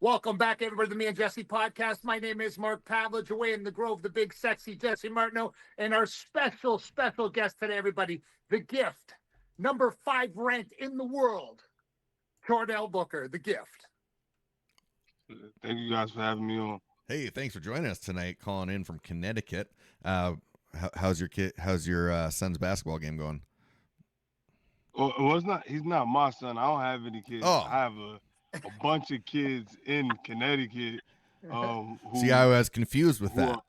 Welcome back, everybody, to the Me and Jesse podcast. My name is Mark Pavlich, away in the Grove, the big, sexy Jesse Martineau, and our special guest today, everybody, the Gift, number 5 ranked in the world, Chordale Booker, the Gift. Thank you guys for having me on. Hey, thanks for joining us tonight. Calling in from Connecticut. How's your son's basketball game going? Well, it's not. He's not my son. I don't have any kids. Oh. I have a bunch of kids in Connecticut. See, I was confused with that.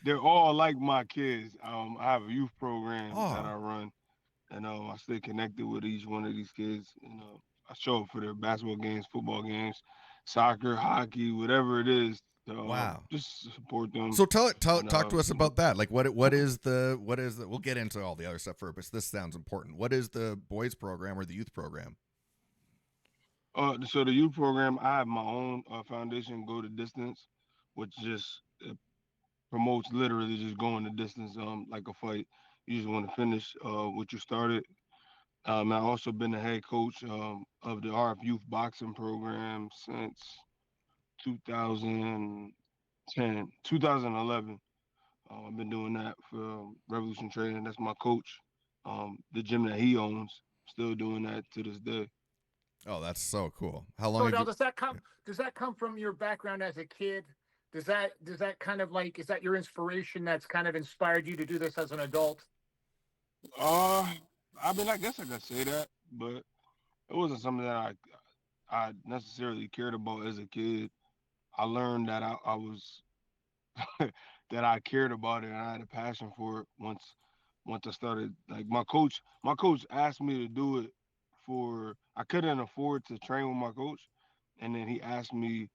They're all like my kids. I have a youth program that I run, and I stay connected with each one of these kids. And I show up for their basketball games, football games, soccer, hockey, whatever it is. Wow. Just support them. So talk to us about that. Like what is the we'll get into all the other stuff first, but this sounds important. What is the boys program or the youth program? So the youth program, I have my own foundation, Go the Distance, which just promotes literally just going the distance, like a fight. You just want to finish what you started. I've also been the head coach of the RF Youth Boxing Program since 2010, 2011. I've been doing that for Revolution Training. That's my coach. The gym that he owns, still doing that to this day. Oh, that's so cool. How long? So does that come from your background as a kid? Does that kind of like, is that your inspiration that's kind of inspired you to do this as an adult? I mean, I guess I could say that, but it wasn't something that I necessarily cared about as a kid. I learned that I was that I cared about it and I had a passion for it once I started. Like my coach asked me to do it I couldn't afford to train with my coach, and then he asked me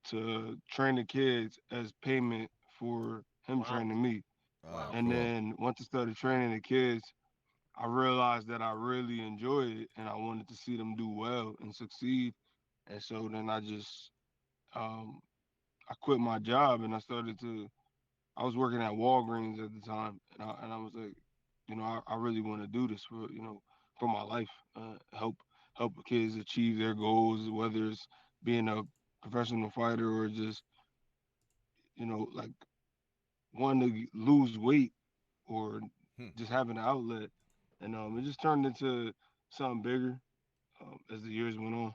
to train the kids as payment for him training me. And cool. then once I started training the kids, I realized that I really enjoyed it and I wanted to see them do well and succeed. And so then I just I quit my job and I was working at Walgreens at the time, and I was like, I really want to do this for my life, help kids achieve their goals, whether it's being a professional fighter or just like wanting to lose weight or just having an outlet, and it just turned into something bigger as the years went on.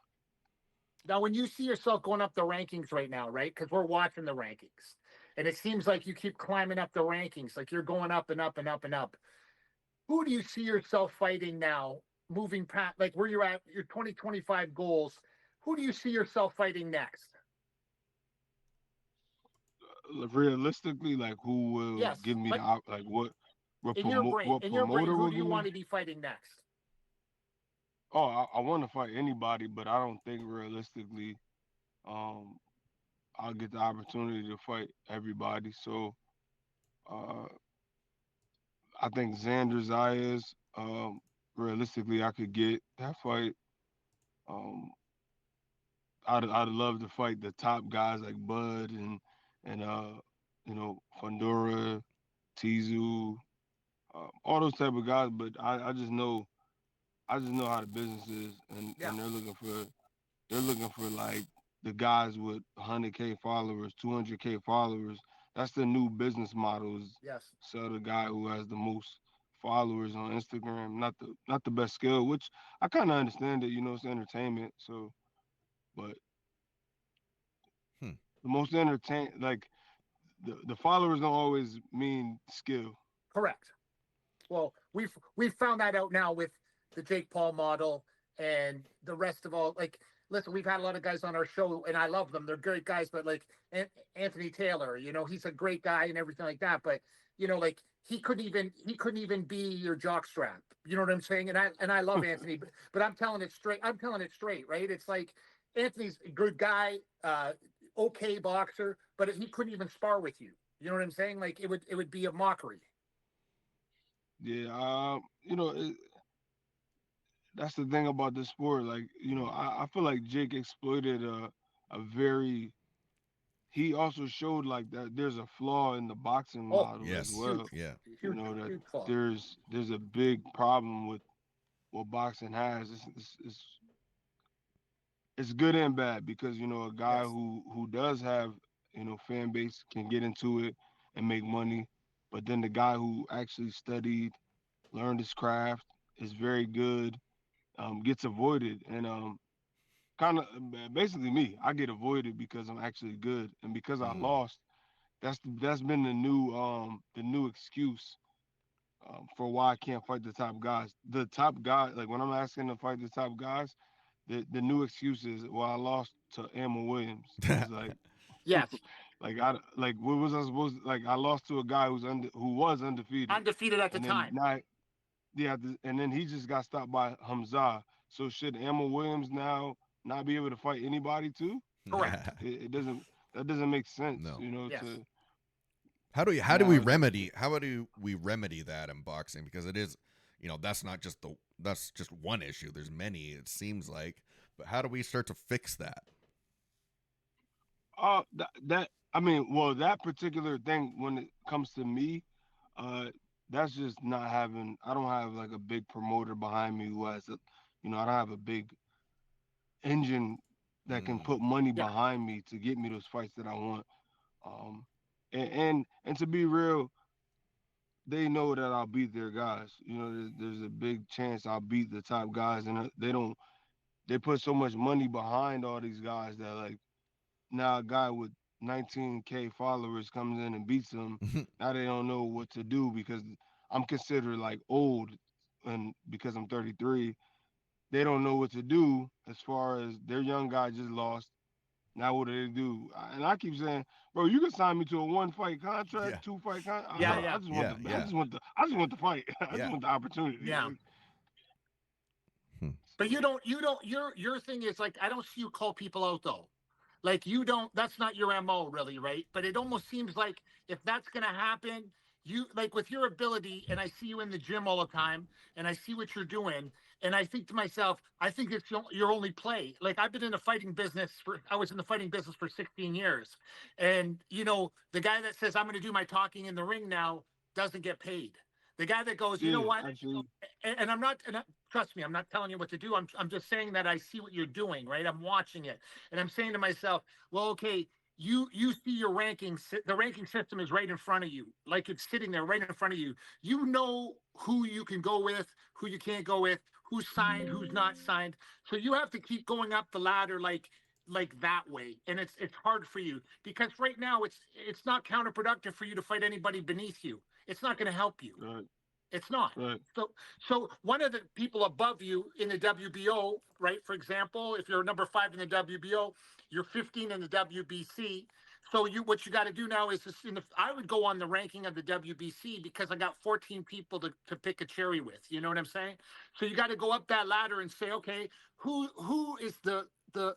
Now, when you see yourself going up the rankings right now, right? Because we're watching the rankings, and it seems like you keep climbing up the rankings, like you're going up and up and up and up. Who do you see yourself fighting now, moving past, like where you're at, your 2025 goals? Who do you see yourself fighting next? Realistically, like who will Yes, give me but like what in your brain, promoter who will do you give want me? to be fighting next? Oh, I want to fight anybody, but I don't think realistically, um, I'll get the opportunity to fight everybody. So, uh, I think Xander Zayas, realistically, I could get that fight. Um, I'd love to fight the top guys like Bud and Fundora, Tizu, all those type of guys. But I just know how the business is, Yeah. and they're looking for like the guys with 100K followers, 200K followers. That's the new business model. Is Yes. sell the guy who has the most followers on Instagram, not the best skill, which I kind of understand it. It's entertainment. So, but the most like the followers don't always mean skill. Correct. Well, we've found that out now with the Jake Paul model and the rest of all. Like, listen, we've had a lot of guys on our show, and I love them. They're great guys, but like Anthony Taylor, he's a great guy and everything like that. But like he couldn't even be your jockstrap. You know what I'm saying? And I love Anthony, but I'm telling it straight. I'm telling it straight, right? It's like Anthony's a good guy, okay boxer, but he couldn't even spar with you. You know what I'm saying? Like it would be a mockery. Yeah, that's the thing about this sport. Like, I feel like Jake exploited a very. He also showed like that there's a flaw in the boxing Oh, model as Yes. well. huge, Yeah. That huge flaw. there's a big problem with what boxing has. it's good and bad because a guy Yes. who does have fan base can get into it and make money, but then the guy who actually studied, learned his craft, is very good, gets avoided, and kind of basically me, I get avoided because I'm actually good, and because I Mm. lost, that's been the new excuse for why I can't fight the top guys. The top guy, like when I'm asking to fight the top guys, the new excuse is, well, I lost to Emma Williams. It's like, Yes. like what was I supposed to, like I lost to a guy who was undefeated, Undefeated at the and then time. now yeah, and then he just got stopped by Hamza. So should Emma Williams now not be able to fight anybody too? Correct. It doesn't, that doesn't make sense, No. Yes. to How do we now remedy that in boxing, because it is, that's just one issue. There's many, it seems like, but how do we start to fix that? that I mean, well, that particular thing when it comes to me, uh that's just not having, I don't have like a big promoter behind me who has a, I don't have a big engine that can Mm. put money Yeah. behind me to get me those fights that I want. Um and to be real, they know that I'll beat their guys. There's a big chance I'll beat the top guys, and they put so much money behind all these guys that, like, now a guy with 19K followers comes in and beats them. Now they don't know what to do because I'm considered like old, and because I'm 33, they don't know what to do as far as their young guy just lost. Now what do they do? And I keep saying, bro, you can sign me to a 1 fight contract, Yeah. 2 fight contract. Yeah. I Yeah. just want Yeah. the, Yeah. I just want the fight. I just Yeah. want the opportunity. Yeah. Like, Hmm. But you don't, your thing is like, I don't see you call people out though. Like you don't, that's not your MO really, right? But it almost seems like if that's going to happen, you like with your ability, and I see you in the gym all the time and I see what you're doing. And I think to myself, I think it's your only play. Like I've been in the fighting business I was in the fighting business for 16 years. And the guy that says, I'm going to do my talking in the ring now doesn't get paid. The guy that goes, you know yeah, what? actually, And I'm not, trust me, I'm not telling you what to do. I'm just saying that I see what you're doing, right? I'm watching it, and I'm saying to myself, well, okay, you see your rankings. The ranking system is right in front of you, like it's sitting there right in front of you. You know who you can go with, who you can't go with, who's signed, who's not signed. So you have to keep going up the ladder, like that way, and it's hard for you because right now it's not counterproductive for you to fight anybody beneath you. It's not going to help you. right, It's not. right. So one of the people above you in the WBO, right? For example, if you're number 5 in the WBO, you're 15 in the WBC. So what you got to do now is I would go on the ranking of the WBC because I got 14 people to pick a cherry with. You know what I'm saying? So you got to go up that ladder and say, okay, who is the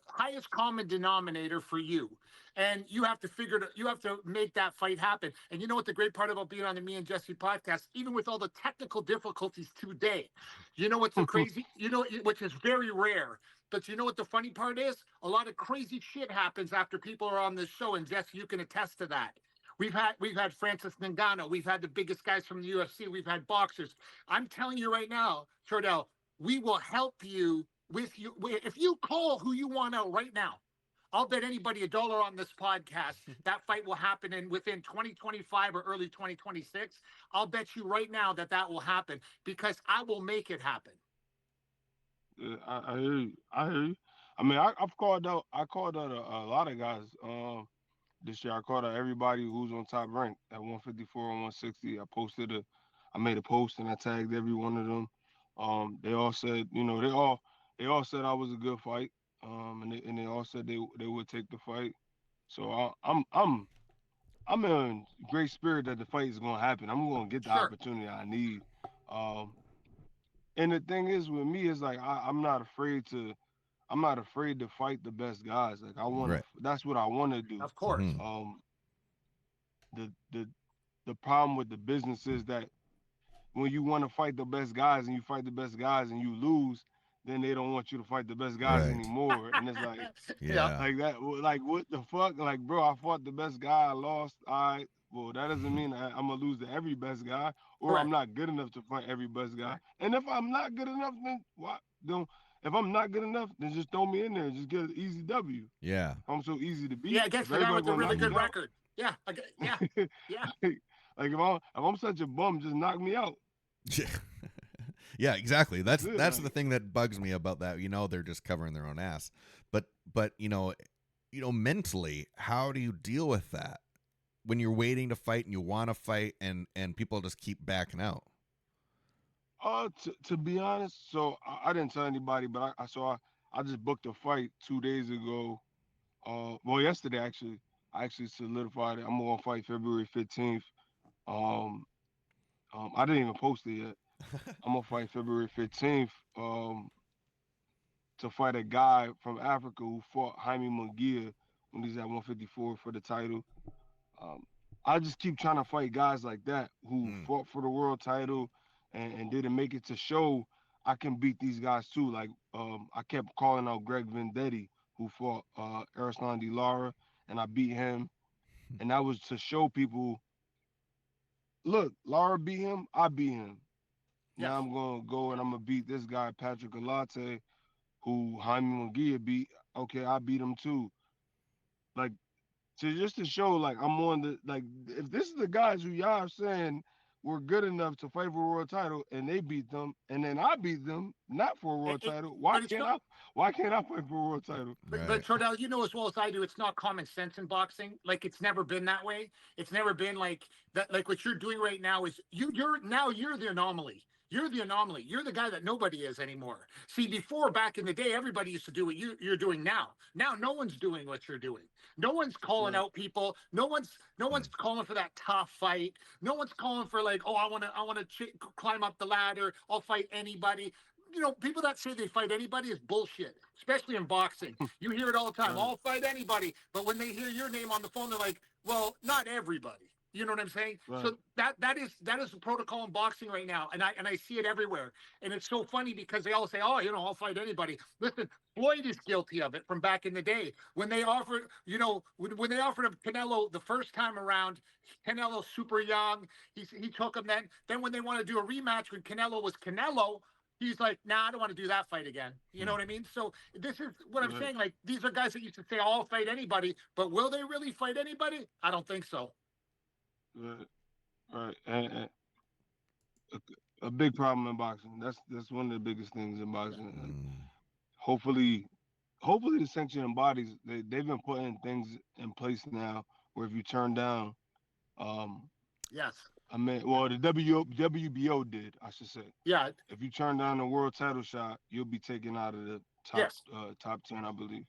highest common denominator for you? And you have to you have to make that fight happen. And you know what the great part about being on the Me and Jesse podcast, even with all the technical difficulties today, you know what's the crazy, which is very rare. But you know what the funny part is? A lot of crazy shit happens after people are on this show, and Jesse, you can attest to that. We've had Francis Ngannou, we've had the biggest guys from the UFC, we've had boxers. I'm telling you right now, Chordale, we will help you with you if you call who you want out right now. I'll bet anybody $1 on this podcast that fight will happen within 2025 or early 2026. I'll bet you right now that will happen because I will make it happen. Yeah, I hear you. I hear you. I mean, I called out a lot of guys. This year I called out everybody who's on top rank at 154 and 160. I made a post and I tagged every one of them. They all said, they all said I was a good fight. And they all said they would take the fight. So I'm in great spirit that the fight is gonna happen. I'm gonna get the Sure. opportunity I need. Um, and the thing is with me is like I'm not afraid to fight the best guys. Like I want to. Right. That's what I want to do. Of course. Hmm. Um, the the the problem with the business is that when you want to fight the best guys and you fight the best guys and you lose, then they don't want you to fight the best guys Right. anymore. And it's like Yeah. Yeah. like that. Like what the fuck? Like bro, I fought the best guy. I lost. All right. Well, that doesn't mean I'm gonna lose to every best guy, or I'm Correct. not good enough to fight every best guy. And if I'm not good enough, then what? Then if I'm not good enough, then just throw me in there and just get an easy W. Yeah. I'm so easy to beat. Yeah, against If the guy everybody with a gonna really knock me good out, record. Yeah, yeah, yeah. like if I'm such a bum, just knock me out. Yeah. Yeah, exactly. That's it, that's like, the thing that bugs me about that. They're just covering their own ass. But mentally, how do you deal with that when you're waiting to fight and you want to fight and people just keep backing out? to be honest, so I didn't tell anybody, but I just booked a fight 2 days ago. Well, yesterday actually. I actually solidified it. I'm gonna fight February 15th. Um, I didn't even post it yet. I'm gonna fight February 15th. To fight a guy from Africa who fought Jaime Munguia when he's at 154 for the title. Um, I just keep trying to fight guys like that who fought for the world title and didn't make it to show I can beat these guys too. Like I kept calling out Greg Vendetti who fought Arslan De Lara and I beat him. And that was to show people, look, Lara beat him, I beat him. Yes. Now I'm gonna go and I'm gonna beat this guy Patrick Alate who Jaime Munguia beat. Okay, I beat him too. Like to show like I'm on the like if this is the guys who y'all are saying were good enough to fight for a world title and they beat them and then I beat them not for a world title, But it's not. why can't I fight for a world title? But Chordale, you know as well as I do, it's not common sense in boxing. Like it's never been that way. It's never been like that. Like what you're doing right now is you're the anomaly. You're the anomaly. You're the guy that nobody is anymore. See, before back in the day, everybody used to do what you're doing now. Now no one's doing what you're doing. No one's calling out people. No one's calling for that tough fight. No one's calling for like, oh, I want to climb up the ladder. I'll fight anybody. People that say they fight anybody is bullshit, especially in boxing. You hear it all the time. I'll fight anybody. But when they hear your name on the phone, they're like, well, not everybody. You know what I'm saying? Right. So that is the protocol in boxing right now. And I see it everywhere. And it's so funny because they all say, oh, I'll fight anybody. Listen, Floyd is guilty of it from back in the day. When they offered, when they offered him Canelo the first time around, Canelo's super young. He took him then. Then when they want to do a rematch when Canelo was Canelo, he's like, nah, I don't want to do that fight again. You know what I mean? So this is what I'm saying. Like, these are guys that used to say, I'll fight anybody. But will they really fight anybody? I don't think so. Right. And a big problem in boxing. That's one of the biggest things in boxing. Like, hopefully the sanctioning bodies, they've been putting things in place now where if you turn down yes. The WBO did, I should say. Yeah. If you turn down a world title shot, you'll be taken out of the top 10, I believe.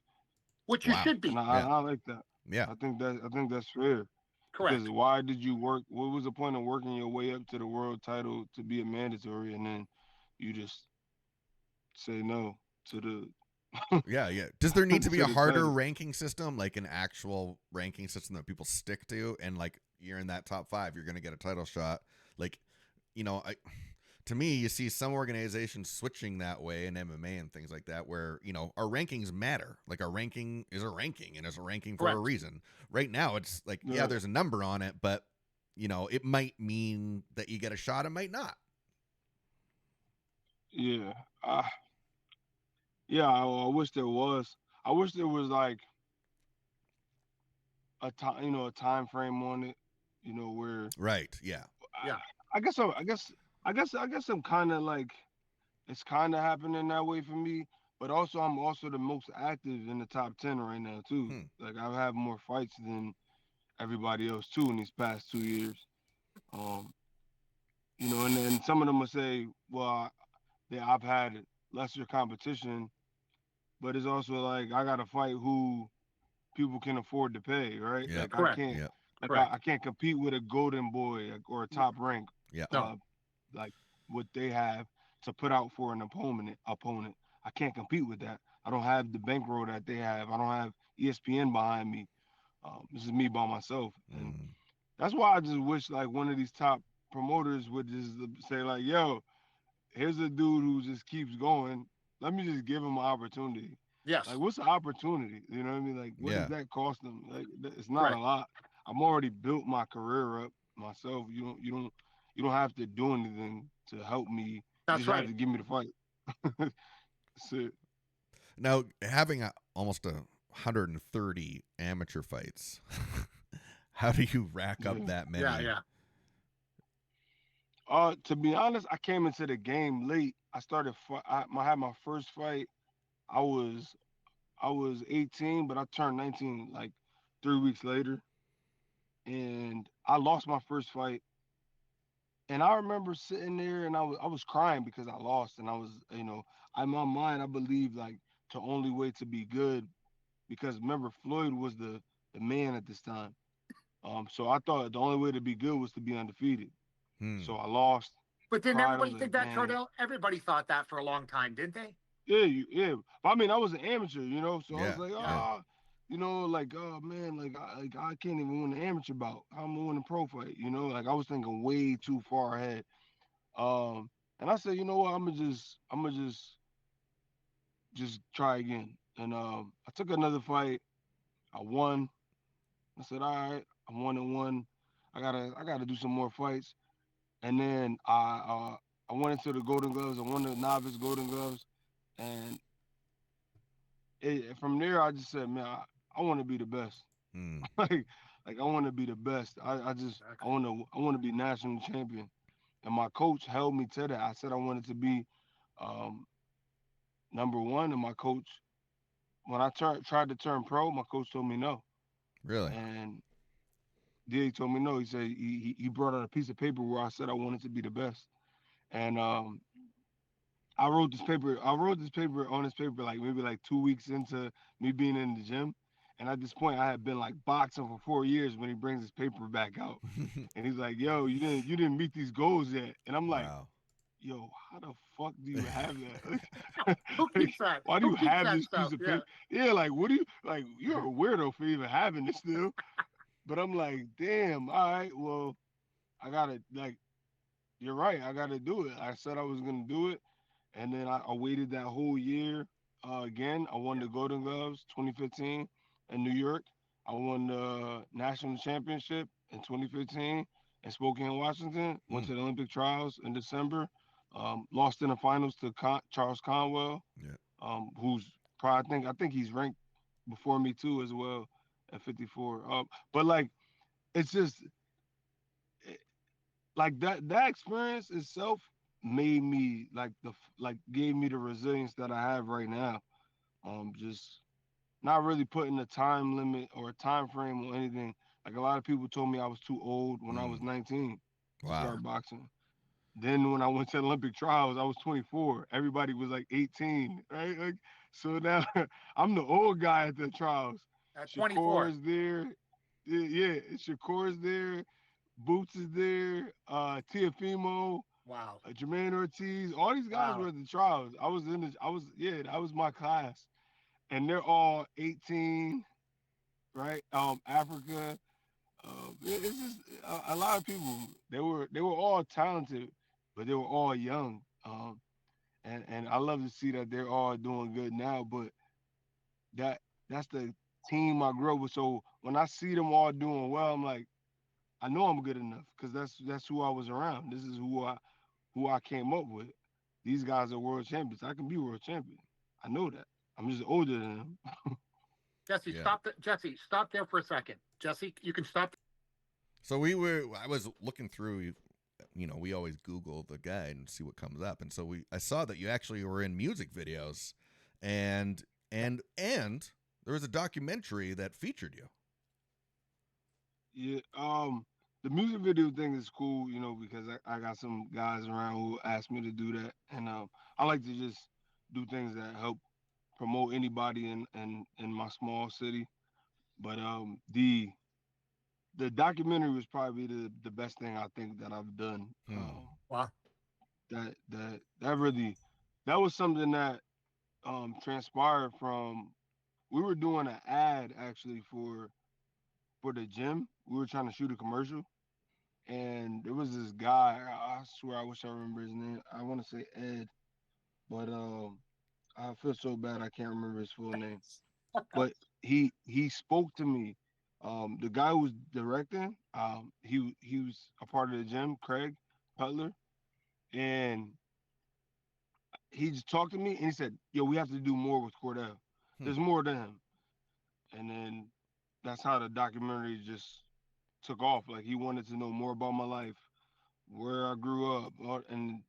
Which you should be. And I like that. Yeah. I think that's fair. Correct. Because why did you work? What was the point of working your way up to the world title to be a mandatory, and then you just say no to the Yeah. Does there need to be a harder title. ranking system, like an actual ranking system that people stick to, and like you're in that top 5, you're going to get a title shot? Like, to me, you see some organizations switching that way in MMA and things like that, where our rankings matter. Like our ranking is a ranking, and it's a ranking for a reason. Right now, it's like there's a number on it, but it might mean that you get a shot, it might not. Yeah. I wish there was. I wish there was like a time, a time frame on it, where. Right. Yeah. I guess I'm kind of like, it's kind of happening that way for me. But also, I'm also the most active in the top 10 right now too. Like I've had more fights than everybody else too in these past 2 years. And then some of them will say, well, I've had lesser competition, but it's also like I got to fight who people can afford to pay, right? Yeah. Like Correct. I can't, Correct. I can't compete with a golden boy or a top rank. Yeah. Like what they have to put out for an opponent. I can't compete with that. I don't have the bankroll that they have. I don't have ESPN behind me. This is me by myself, and that's why I just wish like one of these top promoters would just say like, "Yo, here's a dude who just keeps going. Let me just give him an opportunity." Yes. Like, what's the opportunity? You know what I mean? Like, what does that cost them? Like, it's not Right. a lot. I'm already built my career up myself. You don't have to do anything to help me. You That's just right. have to give me the fight. That's it. Now, having almost 130 amateur fights, how do you rack up Yeah. that many? Yeah. To be honest, I came into the game late. I started. I had my first fight. I was I was 18, but I turned 19 like 3 weeks later, and I lost my first fight. And I remember sitting there, and I was crying because I lost, and I was, in my mind I believed like the only way to be good, because remember Floyd was the man at this time. So I thought the only way to be good was to be undefeated. Hmm. So I lost, But didn't cried. I everybody was think like, that, man, Chordale? Everybody thought that for a long time, didn't they? yeah, yeah. I mean, I was an amateur, so I was Yeah. like, Yeah. Yeah. like, oh man, like I can't even win an amateur bout. I'm gonna win a pro fight, like I was thinking way too far ahead. Um, and I said, you know what, I'm gonna just try again. And I took another fight. I won. I said, all right, I'm 1-1. I gotta do some more fights. And then I went into the Golden Gloves. I won the novice Golden Gloves, and from there I just said, man, I want to be the best. Hmm. like I want to be the best. I Exactly. want to be national champion. And my coach held me to that. I said I wanted to be um, number one, and my coach, when I tried to turn pro, my coach told me no. Really? And he told me no. He said he brought out a piece of paper where I said I wanted to be the best. And I wrote this paper on this paper like maybe like 2 weeks into me being in the gym. And at this point, I had been like boxing for 4 years when he brings his paper back out, and he's like, "Yo, you didn't meet these goals yet." And I'm like, Wow. "Yo, how the fuck do you have that? Who Like, keeps that? why do Who you keeps have that this piece stuff? of Yeah. paper? Yeah, like what do you like? You're a weirdo for even having this still." But I'm like, "Damn, all right, well, I gotta like, you're right, I gotta do it. I said I was gonna do it." And then I waited that whole year. Again, I won Yeah. the Golden Gloves 2015 in New York. I won the national championship in 2015 in Spokane, Washington. Went Hmm. to the Olympic trials in December. Lost in the finals to Charles Conwell, Yeah. who's probably I think he's ranked before me too as well at 54. But like it's just like that experience itself made me like gave me the resilience that I have right now. Just not really putting a time limit or a time frame on anything. Like a lot of people told me I was too old when I was Hmm. 19 to Wow. start boxing. Then when I went to the Olympic trials, I was 24. Everybody was like 18, right? Like so now I'm the old guy at the trials. At Shakur 24. is there. Yeah, Shakur is there. Boots is there. Tiafimo, Wow. Jermaine Ortiz, all these guys were Wow. at the trials. Yeah, that was my class, and they're all 18, right? Africa. It's just a lot of people. They were all talented, but they were all young. And I love to see that they're all doing good now. But that that's the team I grew up with. So when I see them all doing well, I'm like, I know I'm good enough because that's who I was around. This is who I came up with. These guys are world champions. I can be world champion. I know that. I'm just older than them. Jesse, Yeah. stop. Jesse, stop there for a second. Jesse, you can stop. So I was looking through, we always Google the guide and see what comes up. And so I saw that you actually were in music videos and, and there was a documentary that featured you. Yeah. The music video thing is cool, because I got some guys around who asked me to do that, and I like to just do things that help promote anybody in my small city. But the documentary was probably the best thing I think that I've done. Hmm. Wow. That really that was something that transpired from we were doing an ad actually for the gym. We were trying to shoot a commercial, and there was this guy. I swear I wish I remember his name. I want to say Ed, but I feel so bad I can't remember his full name. But he spoke to me. The guy who was directing, he was a part of the gym, Craig Cutler, and he just talked to me and he said, "Yo, we have to do more with Cordale. Hmm. There's more to him." And then that's how the documentary just took off. Like he wanted to know more about my life, where I grew up, and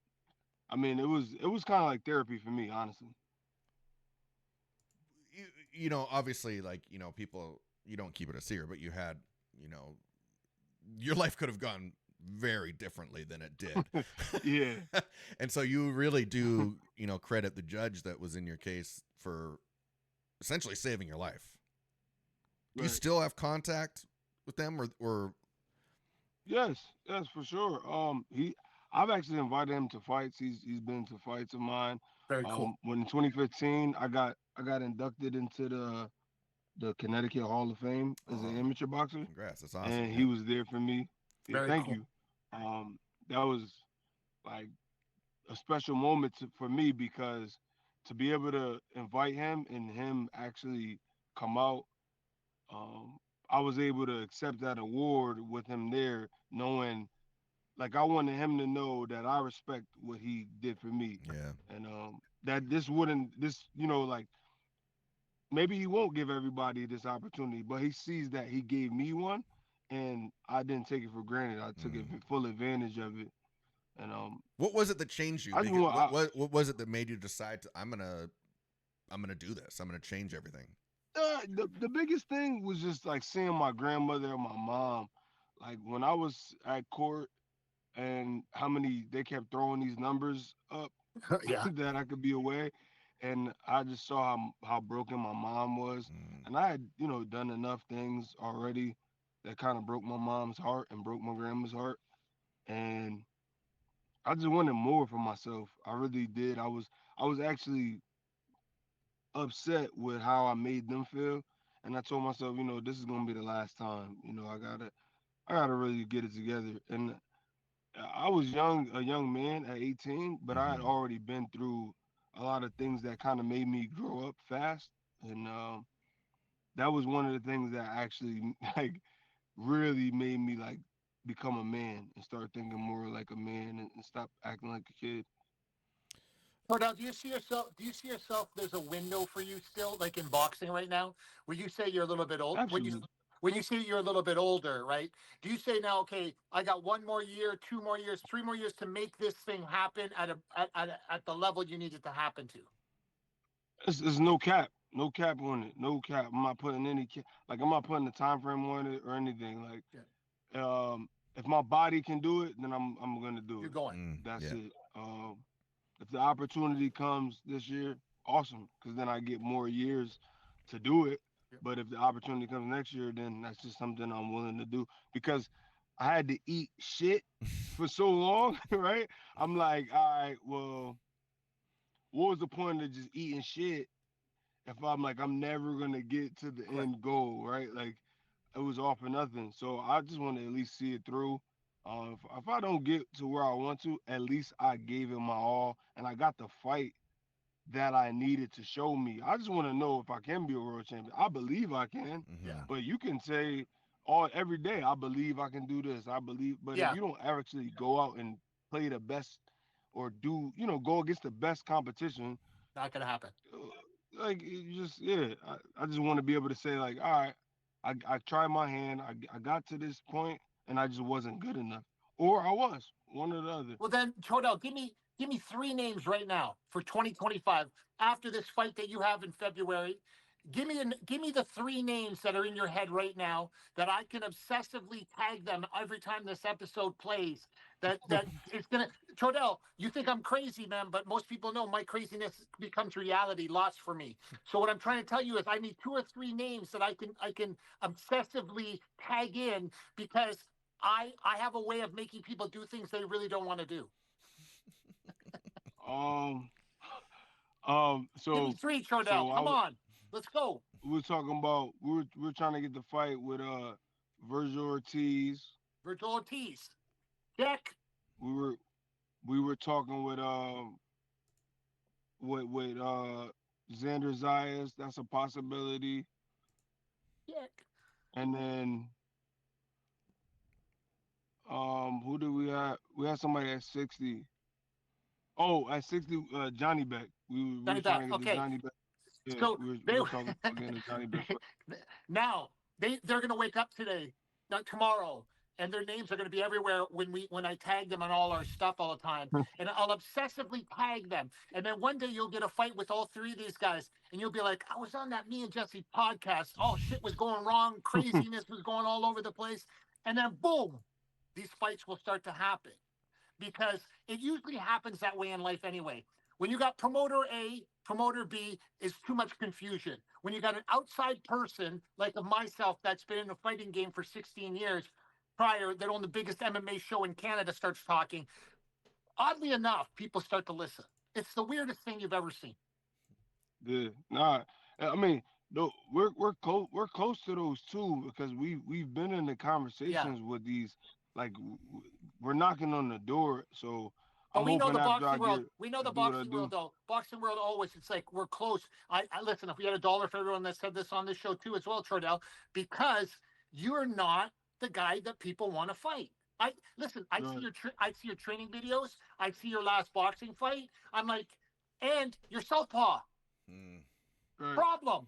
I mean, it was kind of like therapy for me, honestly. Obviously, like, people, you don't keep it a secret, but you had, you know, your life could have gone very differently than it did. Yeah. And so you really do, credit the judge that was in your case for essentially saving your life. Do you Right. still have contact with them or Yes, yes, for sure. I've actually invited him to fights. He's been to fights of mine. Very cool. When in 2015, I got inducted into the Connecticut Hall of Fame as an oh, amateur boxer, congrats. That's awesome. and Yeah. he was there for me. Yeah, Very thank cool. you. That was like a special moment for me because to be able to invite him and him actually come out, um, I was able to accept that award with him there, knowing like I wanted him to know that I respect what he did for me, Yeah. and that this wouldn't this like maybe he won't give everybody this opportunity, but he sees that he gave me one, and I didn't take it for granted. I took it Mm. full advantage of it, and What was it that changed you? I just Because want what was it that made you decide to I'm gonna do this. I'm gonna change everything. the biggest thing was just like seeing my grandmother and my mom, like when I was at court and how many they kept throwing these numbers up Yeah. that I could be away. And I just saw how broken my mom was. Mm. And I had, done enough things already that kind of broke my mom's heart and broke my grandma's heart. And I just wanted more for myself. I really did. I was actually upset with how I made them feel. And I told myself, this is gonna be the last time. I gotta really get it together. And I was a young man at 18, but I had Mm-hmm. already been through a lot of things that kind of made me grow up fast, and that was one of the things that actually like really made me like become a man and start thinking more like a man and stop acting like a kid. Cordell, do you see yourself there's a window for you still, like in boxing right now, where you say you're a little bit old Absolutely. when you say you're a little bit older, right? Do you say now, okay, I got 1 more year, 2 more years, 3 more years to make this thing happen at the level you need it to happen to? It's no cap, no cap on it, no cap. I'm not putting like I'm not putting a time frame on it or anything. Like Yeah. if my body can do it, then I'm gonna do You're it. going. That's Yeah. it. If the opportunity comes this year, awesome, because then I get more years to do it. Yep. But if the opportunity comes next year, then that's just something I'm willing to do because I had to eat shit for so long, right? I'm like, all right, well, what was the point of just eating shit if I'm like I'm never gonna get to the Correct. end goal, right? Like it was all for nothing. So I just want to at least see it through. If I don't get to where I want to, at least I gave it my all, and I got the fight that I needed to show me. I just want to know if I can be a world champion. I believe I can, Yeah. Mm-hmm. but you can say all every day, I believe I can do this. I believe, but if Yeah. you don't actually go out and play the best or do, go against the best competition, Not gonna happen. like you just yeah, I just want to be able to say like, all right, I tried my hand, I got to this point, and I just wasn't good enough, or I was one or the other. Well, then, Chodell, give me three names right now for 2025 after this fight that you have in February. Give me the three names that are in your head right now that I can obsessively tag them every time this episode plays. That it's gonna Chodell, you think I'm crazy, man, but most people know my craziness becomes reality lost for me. So what I'm trying to tell you is I need two or three names that I can obsessively tag in because I have a way of making people do things they really don't want to do. Um, Give me so three, Chordale. so Come on. Let's go. we were talking about we were trying to get the fight with Virgil Ortiz. Virgil Ortiz. Check. We were we were talking with Xander Zayas. That's a possibility. Check. And then who do we have? We had somebody at 60. Oh, at 60, Johnny Beck. We Johnny were trying Beck. to get the Okay, Johnny Beck. Yeah, so we they were talking about getting the Johnny Beck fight. now they're going to wake up today, not tomorrow, and their names are going to be everywhere when I tag them on all our stuff all the time, and I'll obsessively tag them, and then one day you'll get a fight with all three of these guys, and you'll be like, I was on that Me and Jesse podcast, all shit was going wrong, craziness was going all over the place, and then boom, these fights will start to happen because it usually happens that way in life anyway. When you got promoter A, promoter B is too much confusion. When you got an outside person like of myself that's been in the fighting game for 16 years prior, that owned the biggest MMA show in Canada starts talking, oddly enough, people start to listen. It's the weirdest thing you've ever seen. Yeah, nah. I mean, no, we're close to those two because we've been in the Yeah. conversations with these, like we're knocking on the door. So But I'm we know hoping the after I boxing get world. We know I the do what I boxing do. world, though. Boxing world always, it's like we're close. I listen. If we had $1 for everyone that said this on this show too, as well, Chordale, because you're not the guy that people want to fight. I listen. Right, I see your training videos. I see your last boxing fight. I'm like, and you're southpaw. Mm. right. Problem.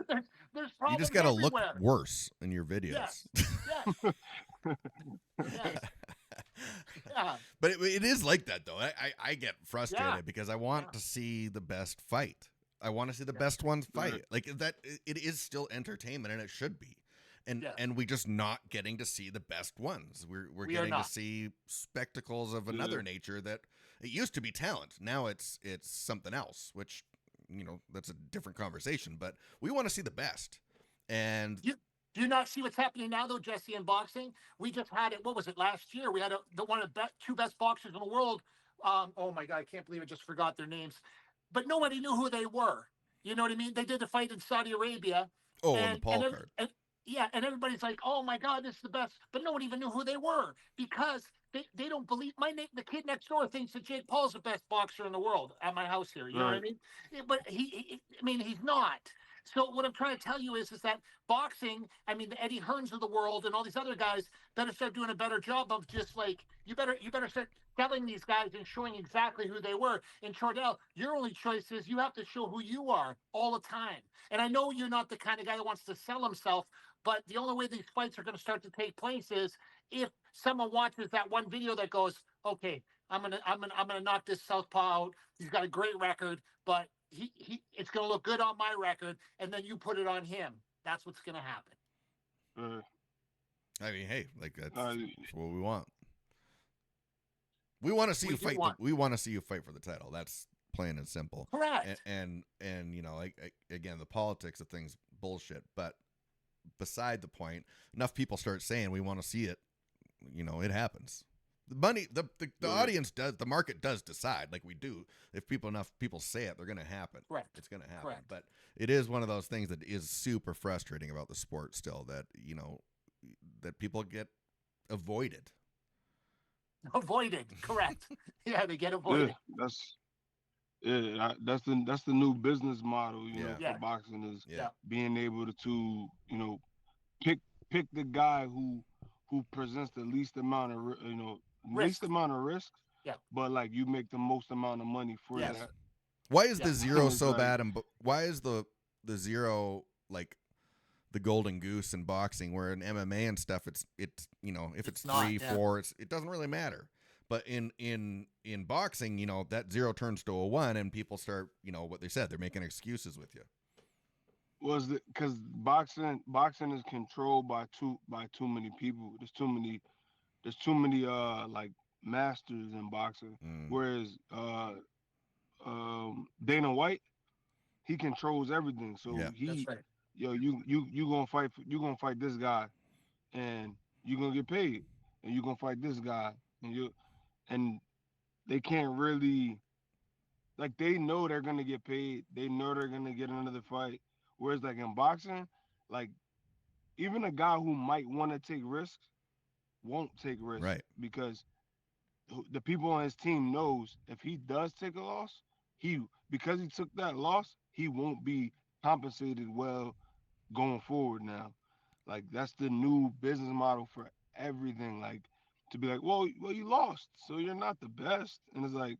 there's, there's You just problems got to look everywhere. worse in your Yes. videos. Yes. Yes. Yeah. But it is like that though. I get frustrated Yeah. because I want Yeah. to see the best fight. I want to see the Yeah. best ones fight. Right. Like that, it is still entertainment, and it should be. Yes. And we just not getting to see the best ones. We're We are getting to not. see spectacles of Yeah. another nature that it used to be talent. Now it's something else, which that's a different conversation. But we want to see the best. And You do you not see what's happening now, though, Jesse, in boxing? We just had it. What was it last year? We had one of the two best boxers in the world. Oh my God, I can't believe I just forgot their names. But nobody knew who they were. You know what I mean? They did the fight in Saudi Arabia, on the and Paul card. yeah, and everybody's like, "Oh my God, this is the best," but no one even knew who they were because they don't believe the kid next door thinks that Jake Paul's the best boxer in the world at my house here. You know what I Right. mean? But I mean, he's not. So what I'm trying to tell you is that boxing, I mean, the Eddie Hearns of the world and all these other guys better start doing a better job of just like you better start telling these guys and showing exactly who they were. In Chordale, your only choice is you have to show who you are all the time. And I know you're not the kind of guy that wants to sell himself, but the only way these fights are going to start to take place is if someone watches that one video that goes, okay, I'm gonna knock this southpaw out. He's got a great record, but it's gonna look good on my record, and then you put it on him. That's what's gonna happen. Right. I mean, hey, like that's Uh, what we want. We want to see We you do fight. want- We want to see you fight for the title. That's plain and simple. Correct. And again, the politics of things bullshit. But beside the point, enough people start saying we want to see it. It happens. The money, the Right. audience does, the market does decide. Like we do. If enough people say it, they're going to happen. Correct. It's going to happen. Correct. But it is one of those things that is super frustrating about the sport. Still, that that people get avoided. Avoided. Correct. Yeah, they get Yeah, avoided. that's the new business model, Yeah. for Yeah. boxing is Yeah. being able to pick the guy who presents the least amount of least Risk. amount of risk, Yeah. but like you make the most amount of money for Yes. that. Why is Yeah. the zero It's so like- bad? And why is the zero like the golden goose in boxing? Where in MMA and stuff, it's if it's It's not, 3, yeah. 4, it doesn't really matter. But in boxing, that 0 turns to a 1, and people start what they said. They're making excuses with you. Was because boxing is controlled by too many people. There's too many like masters in boxing. Mm. Whereas Dana White, he controls everything. So Yeah. he That's right. you gonna fight this guy, and you're gonna get paid, and you're gonna fight this guy, and they can't really, like, they know they're gonna get paid. They know they're gonna get another fight. Whereas like in boxing, like even a guy who might want to take risks won't take risks, Right. because the people on his team knows if he does take a loss, because he took that loss, he won't be compensated well going forward now. Like that's the new business model for everything. Like to be like, well, you lost, so you're not the best, and it's like,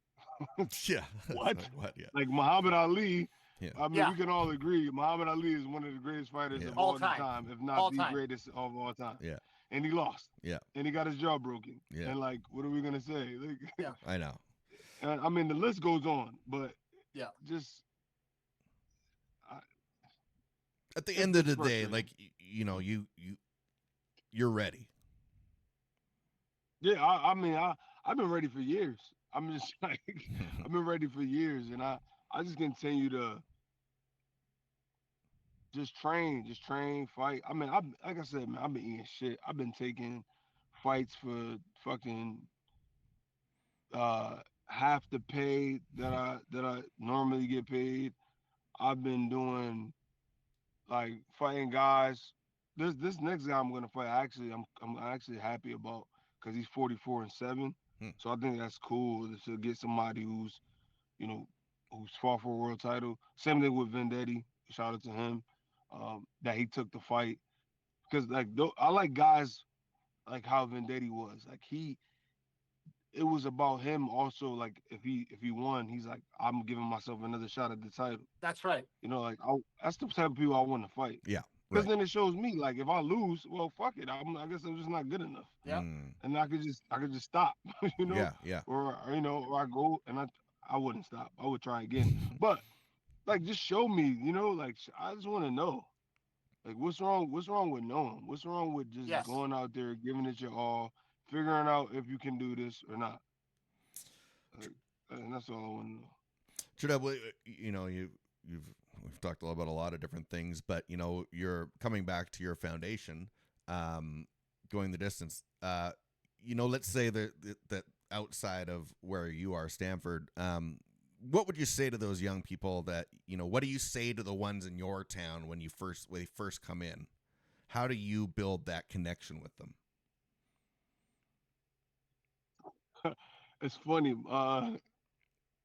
Yeah. what? What? Yeah. Like Muhammad Ali. Yeah. I mean, Yeah. we can all agree Muhammad Ali is one of the greatest fighters Yeah. of All all the time. time, if not All the time. greatest of all time. Yeah. And he lost. Yeah. And he got his jaw broken. Yeah. And like, what are we gonna say? Like, Yeah. I know. I mean, the list goes on, but Yeah. just At the It's- end of it's the day, frustrating. like you're ready. yeah. I mean, I've been ready for years. I'm just like, I've been ready for years, and I just continue to just train, fight. I mean, like I said, man, I've been eating shit. I've been taking fights for fucking uh half the pay that I normally get paid. I've been doing like fighting guys. This next guy I'm gonna fight, I'm actually happy about because he's 44-7. Hmm. So I think that's cool to get somebody who's you know who's fought for a world title. Same thing with Vendetti. Shout out to him that he took the fight because I like guys like how Vendetti was. Like it was about him also. Like if he won, he's like I'm giving myself another shot at the title. That's right. Like that's the type of people I want to fight. Yeah. Because Right. then it shows me like if I lose, well, fuck it. I guess I'm just not good enough, Yeah. and I could just stop, Yeah. Yeah. or or I go and I wouldn't stop. I would try again, but like just show me, like I just want to know, like what's wrong? What's wrong with knowing? What's wrong with just Yes. going out there, giving it your all, figuring out if you can do this or not? Like, and that's all I want to know. Chordale, we've talked about a lot of different things, but you're coming back to your foundation, going the distance. Let's say that outside of where you are, Stamford, what would you say to those young people that what do you say to the ones in your town when they first come in? How do you build that connection with them? It's funny.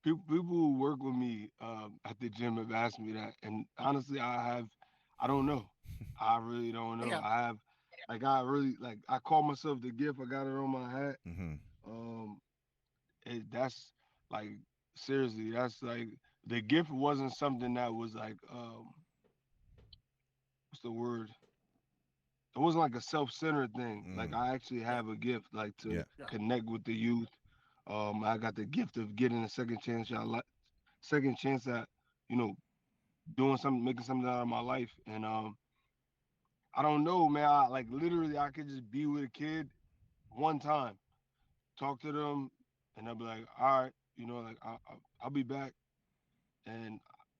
People who work with me at the gym have asked me that, and honestly, I don't know. I really don't know. Yeah. I call myself the gift. I got it on my hat. Mm-hmm. That's like seriously. That's like the gift wasn't something that was like what's the word? It wasn't like a self-centered thing. Like I actually have a gift, like to Yeah. connect with the youth. I got the gift of getting a second chance. Second chance at doing something, making something out of my life. And I don't know, man. Like literally, I could just be with a kid one time, talk to them, and they'll be like, all right, like I'll be back. And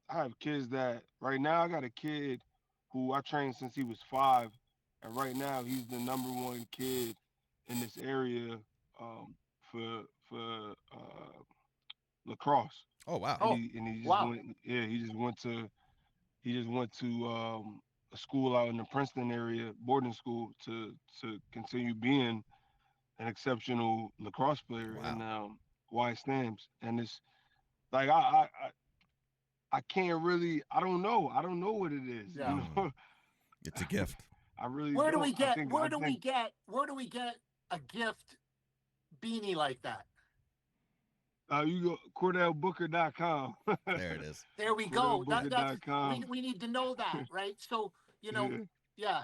I have kids that right now I got a kid who I trained since he was 5, and right now he's the number one kid in this area for lacrosse. Oh wow. And he just wow. went. Yeah, he just went to a school out in the Princeton area, boarding school, to continue being an exceptional lacrosse player in Y Stamps. And it's like I can't really. I don't know. I don't know what it is. Yeah. It's a gift. I really Where do don't. we get? I Where do think, we get a gift beanie like that? You go CordaleBooker.com. There it is. There we go. CordaleBooker.com. We need to know that, right? So yeah.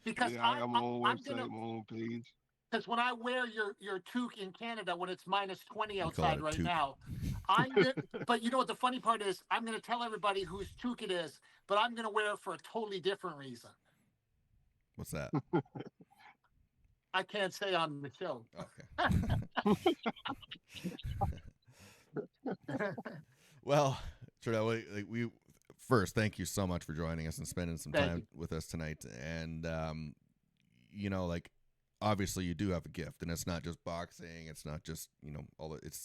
Because I got my own I'm website, my own page. Because when I wear your toque in Canada when it's -20 call outside it a right toque. now, but you know what the funny part is? I'm going to tell everybody whose toque it is, but I'm going to wear it for a totally different reason. What's that? I can't say on the show. Okay. Well, Chordale, we first thank you so much for joining us and spending some time with us tonight. And obviously you do have a gift, and it's not just boxing. It's not just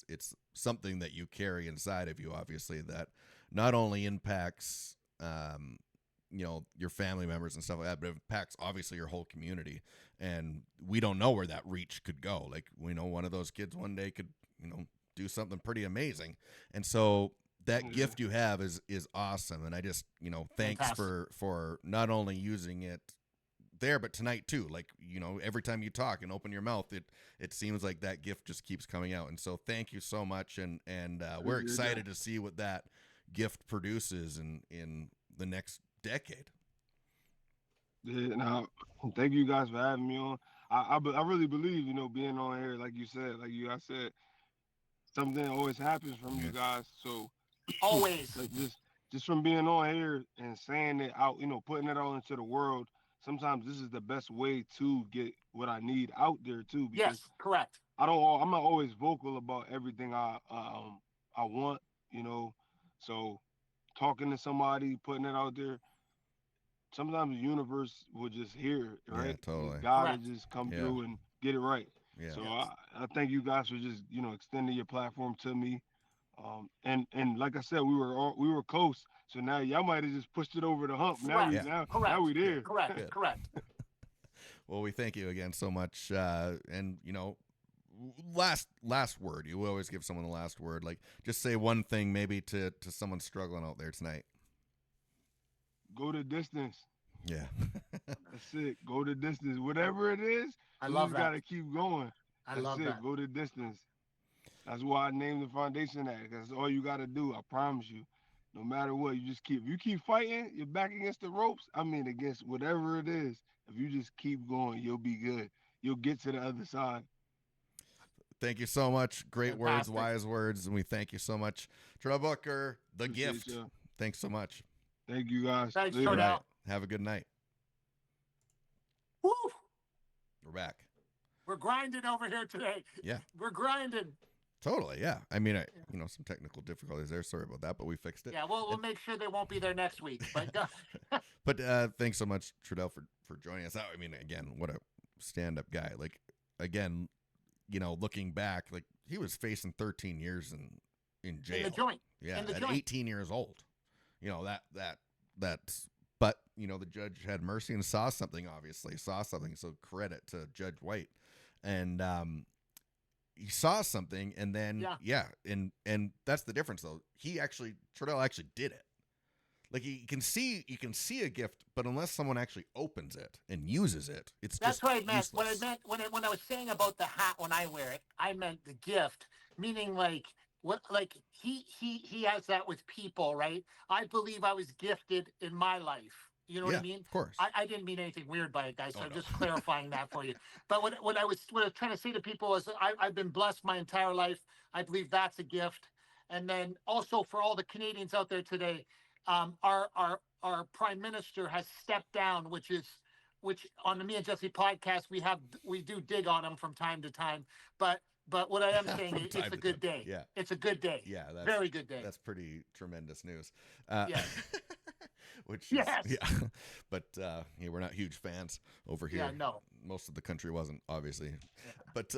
it's something that you carry inside of you, obviously, that not only impacts your family members and stuff like that, but it impacts obviously your whole community. And we don't know where that reach could go. Like, we know one of those kids one day could do something pretty amazing. And so that gift you have is awesome. And I just thanks for not only using it there, but tonight too. Like, every time you talk and open your mouth, it seems like that gift just keeps coming out. And so thank you so much. And we're excited to see what that gift produces in the next decade. Yeah, now, thank you guys for having me on. I really believe, being on here, like you said, I said, something always happens from you guys. So Always. like just from being on here and saying it out, putting it all into the world. Sometimes this is the best way to get what I need out there too. Because Yes, correct. I'm not always vocal about everything I want, So talking to somebody, putting it out there, sometimes the universe will just hear it, right? Yeah, totally. God Correct. will just come through and get it right. Yeah. So I thank you guys for just extending your platform to me. And like I said, we were close. So now y'all might have just pushed it over the hump. Now Correct. now we there. Correct. Good. Correct. Well, we thank you again so much. And last word. You always give someone the last word. Like, just say one thing maybe to someone struggling out there tonight. Go the distance. Yeah. That's it. Go the distance. Whatever it is, I you love just that. gotta keep going. I love That's it. that. Go the distance. That's why I named the foundation that. Because that's all you gotta do. I promise you. No matter what, you keep fighting. You're back against the ropes. I mean, against whatever it is. If you just keep going, you'll be good. You'll get to the other side. Thank you so much. Great Fantastic. words, wise words, and we thank you so much. Chordale Booker, the Appreciate gift. ya. Thanks so much. Thank you guys. Thanks, Later. All Chordale. right. Have a good night. Woo! We're back. We're grinding over here today. Yeah. We're grinding. Totally, yeah. I mean, some technical difficulties there. Sorry about that, but we fixed it. Yeah, we'll make sure they won't be there next week. But But thanks so much, Chordale, for joining us. I mean, again, what a stand-up guy. Like, again, looking back, like, he was facing 13 years in jail. in the joint. Yeah, in the at joint. 18 years old. That's. But the judge had mercy and saw something. So credit to Judge White, and he saw something, and then and that's the difference though. Chordale actually did it. Like, you can see a gift, but unless someone actually opens it and uses it, it's That's just what I meant. useless. What I meant when I was saying about the hat when I wear it, I meant the gift, meaning like he has that with people, right? I believe I was gifted in my life. You know what I mean? Of course. I didn't mean anything weird by it, guys. So Oh, I'm no. just clarifying that for you. But what I was trying to say to people is I've been blessed my entire life. I believe that's a gift. And then also for all the Canadians out there today, our prime minister has stepped down, which on the Me and Jesse podcast we do dig on him from time to time. But what I am saying is it's a good day. Yeah. It's a good day. Yeah, that's very good day. That's pretty tremendous news. Yeah. Which Yes. yeah, but we're not huge fans over here. Yeah, no. Most of the country wasn't, obviously. Yeah. But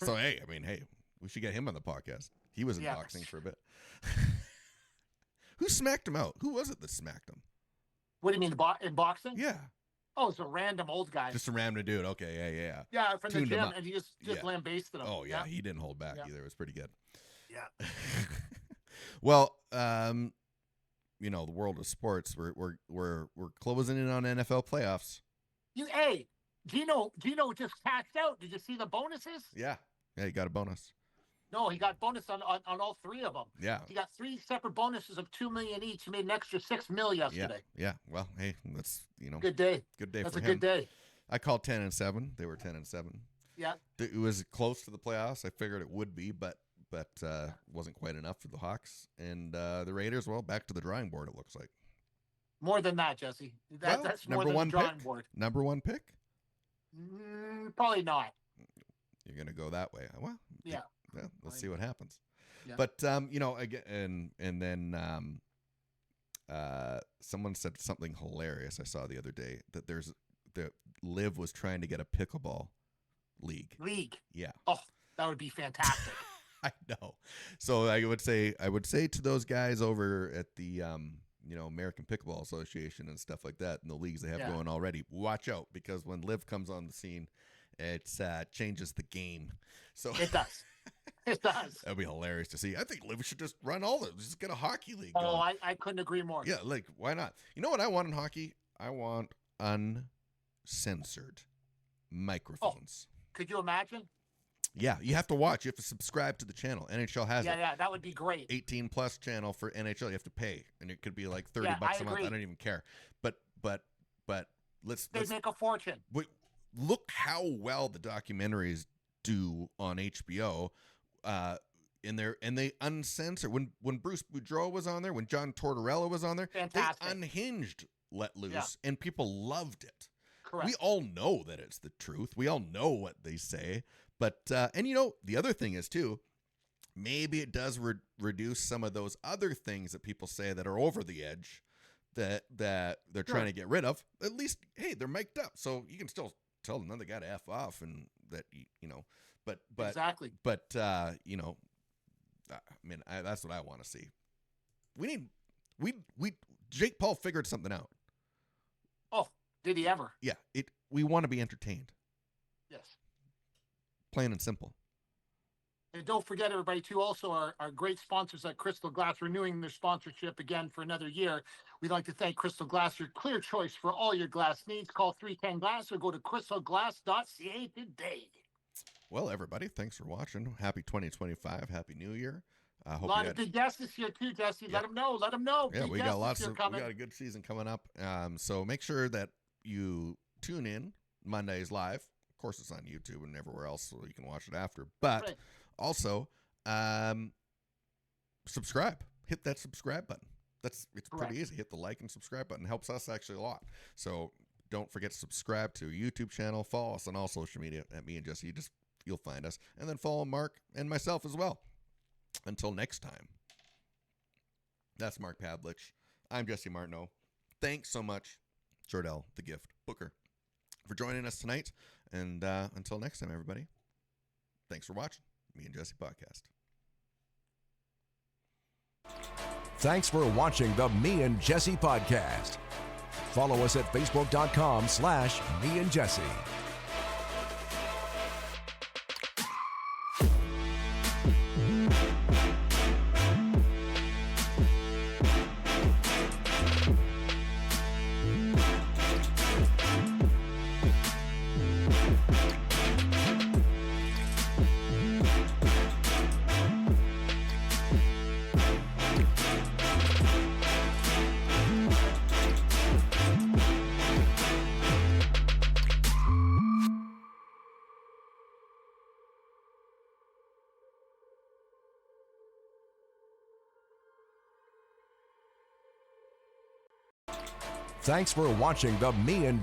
so hey, we should get him on the podcast. He was in Yeah. boxing for a bit. Who smacked him out? Who was it that smacked him? What do you mean in boxing? Yeah, Oh, it's a random old guy. just a random dude. Okay, yeah. Yeah, from the tuned him gym, up. and he just Yeah. lambasted him. Oh yeah, he didn't hold back Yeah. either. It was pretty good. Yeah. Well, the world of sports, we're closing in on NFL playoffs. Hey, Gino just cashed out. Did you see the bonuses? Yeah, he got a bonus. No, he got bonus on all three of them. Yeah. He got 3 separate bonuses of $2 million each. He made an extra $6 million yesterday. Yeah. Well, hey, that's Good day. good day That's for a him. good day. I called 10-7. They were 10-7. Yeah. It was close to the playoffs. I figured it would be, but wasn't quite enough for the Hawks and the Raiders. Well, back to the drawing board. It looks like More than that, Jesse. That's more number than one the drawing pick. board. Number one pick. Probably not. You're gonna go that way. Well, Yeah. Let's see what happens. Yeah. But again, and then someone said something hilarious I saw the other day that the Liv was trying to get a pickleball league. Yeah. Oh, that would be fantastic. I know. So I would say to those guys over at the American Pickleball Association and stuff like that, and the leagues they have going already, watch out, because when Liv comes on the scene, it changes the game. So It does. It does. That'd be hilarious to see. I think Liv should just run all the just get a hockey league. Oh, going. I couldn't agree more. Yeah, like, why not? You know what I want in hockey? I want uncensored microphones. Could you imagine? Yeah, you have to watch. You have to subscribe to the channel. NHL has it. Yeah, that would be great. 18 plus channel for NHL. You have to pay, and it could be like $30 a month. I don't even care. But let's make a fortune. Look how well the documentaries do on HBO. And they uncensored when Bruce Boudreau was on there, when John Tortorella was on there. Fantastic. They unhinged Let Loose, and people loved it. Correct. We all know that it's the truth. We all know what they say. But and the other thing is too, maybe it does reduce some of those other things that people say that are over the edge that they're trying to get rid of. At least, hey, they're mic'd up, so you can still tell another guy to F off, and that but exactly. But I mean, that's what I want to see. Jake Paul figured something out. Oh, did he ever? Yeah, we want to be entertained. Yes. Plain and simple. And don't forget, everybody, too, also our great sponsors at Crystal Glass, renewing their sponsorship again for another year. We'd like to thank Crystal Glass, your clear choice for all your glass needs. Call 310 Glass or go to crystalglass.ca today. Well, everybody, thanks for watching. Happy 2025. Happy New Year. A lot of good guests this year, too, Jesse. Yeah. Let them know. Yeah, big we got lots of, coming. we got a good season coming up. So make sure that you tune in Mondays live. Of course, it's on YouTube and everywhere else, so you can watch it after. But also, subscribe. Hit that subscribe button. It's pretty easy. Hit the like and subscribe button. It helps us actually a lot. So don't forget to subscribe to our YouTube channel. Follow us on all social media at Me and Jesse. You'll find us. And then follow Mark and myself as well. Until next time. That's Mark Pavlich. I'm Jesse Martineau. Thanks so much, Chordale, The Gift, Booker, for joining us tonight. And until next time, everybody, thanks for watching Me and Jesse Podcast. Thanks for watching the Me and Jesse Podcast. Follow us at facebook.com/Me and Jesse. Thanks for watching the Me and